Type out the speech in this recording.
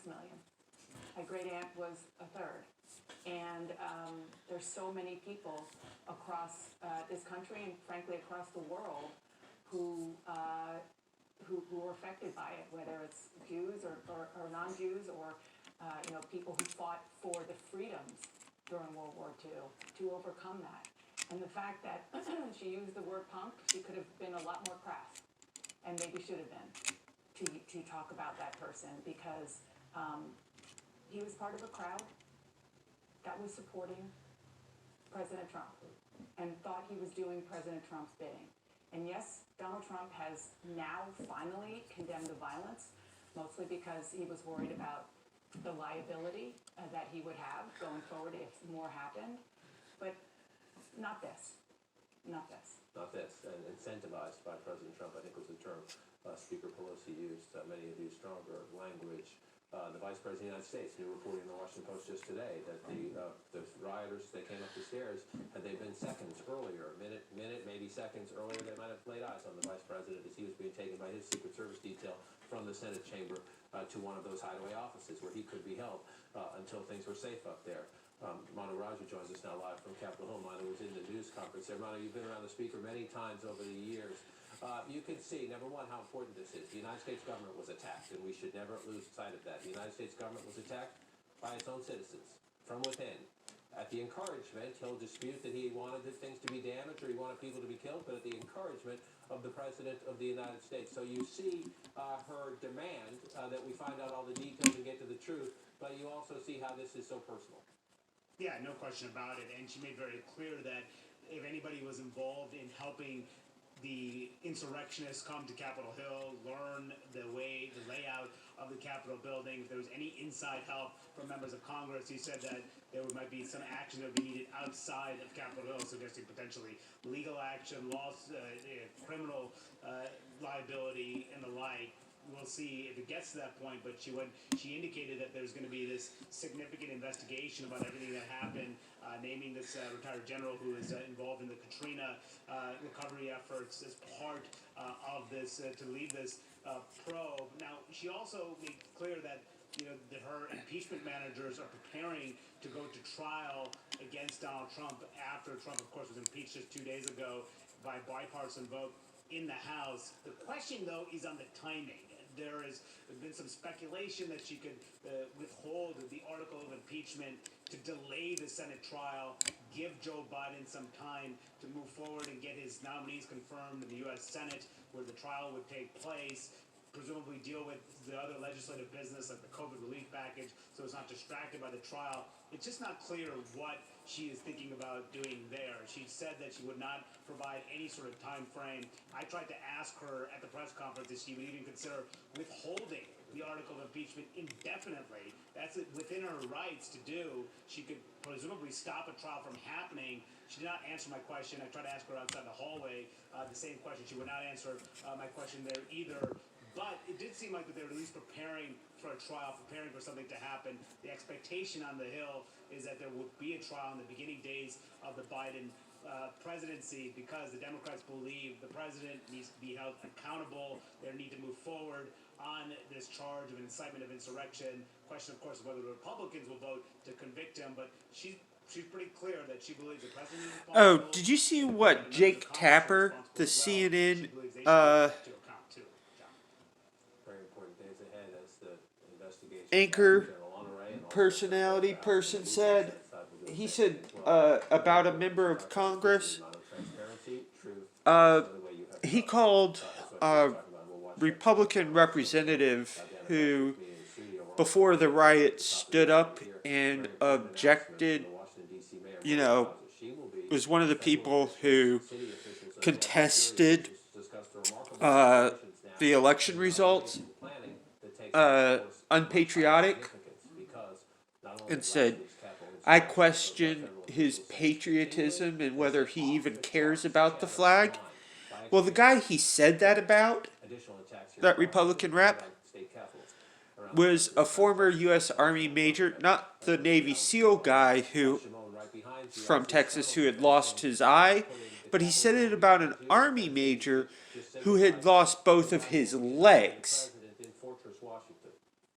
million. My great aunt was a third. And there's so many people across this country and frankly across the world who were affected by it, whether it's Jews or non-Jews or people who fought for the freedoms during World War II to overcome that. And the fact that she used the word punk, she could have been a lot more crass, and maybe should have been, to talk about that person, because he was part of a crowd that was supporting President Trump and thought he was doing President Trump's bidding. And yes, Donald Trump has now finally condemned the violence, mostly because he was worried about the liability that he would have going forward if more happened. But not this. Not this. Not this. And incentivized by President Trump, I think was the term Speaker Pelosi used. Many have used stronger language. The Vice President of the United States, new reporting in the Washington Post just today, that the rioters that came up the stairs, had they been seconds earlier, minute, maybe seconds earlier, they might have laid eyes on the Vice President as he was being taken by his Secret Service detail from the Senate chamber to one of those hideaway offices where he could be held until things were safe up there. Manu Raju joins us now live from Capitol Hill. Manu was in the news conference there. Manu, you've been around the Speaker many times over the years. You can see, number one, how important this is. The United States government was attacked, and we should never lose sight of that. The United States government was attacked by its own citizens, from within. At the encouragement, he'll dispute that he wanted things to be damaged or he wanted people to be killed, but at the encouragement of the President of the United States. So you see her demand that we find out all the details and get to the truth, but you also see how this is so personal. Yeah, no question about it. And she made very clear that if anybody was involved in helping the insurrectionists come to Capitol Hill, learn the layout of the Capitol building, if there was any inside help from members of Congress, he said that there might be some action that would be needed outside of Capitol Hill, suggesting potentially legal action, criminal liability, and the like. We'll see if it gets to that point, but she indicated that there's going to be this significant investigation about everything that happened, naming this retired general who is involved in the Katrina recovery efforts as part of this, to lead this probe. Now, she also made clear that that her impeachment managers are preparing to go to trial against Donald Trump after Trump, of course, was impeached just 2 days ago by bipartisan vote in the House. The question, though, is on the timing. There's been some speculation that she could withhold the article of impeachment to delay the Senate trial, give Joe Biden some time to move forward and get his nominees confirmed in the U.S. Senate, where the trial would take place, presumably deal with the other legislative business like the COVID relief package, so it's not distracted by the trial. It's just not clear what she is thinking about doing there. She said that she would not provide any sort of time frame. I tried to ask her at the press conference if she would even consider withholding the article of impeachment indefinitely. That's within her rights to do. She could presumably stop a trial from happening. She did not answer my question. I tried to ask her outside the hallway the same question. She would not answer my question there either. But it did seem like that they were at least preparing for a trial, preparing for something to happen. The expectation on the Hill is that there would be a trial in the beginning days of the Biden presidency, because the Democrats believe the president needs to be held accountable. They need to move forward on this charge of incitement of insurrection. Question, of course, is whether the Republicans will vote to convict him, but she's pretty clear that she believes the president is responsible. Oh, did you see what Jake Tapper, the CNN anchor personality person said? He said about a member of Congress. He called a Republican representative who, before the riot, stood up and objected, was one of the people who contested the election results, unpatriotic, and said, I question his patriotism and whether he even cares about the flag. Well, the guy he said that about, that Republican rep, was a former U.S. Army major, not the Navy SEAL guy from Texas who had lost his eye, but he said it about an Army major who had lost both of his legs.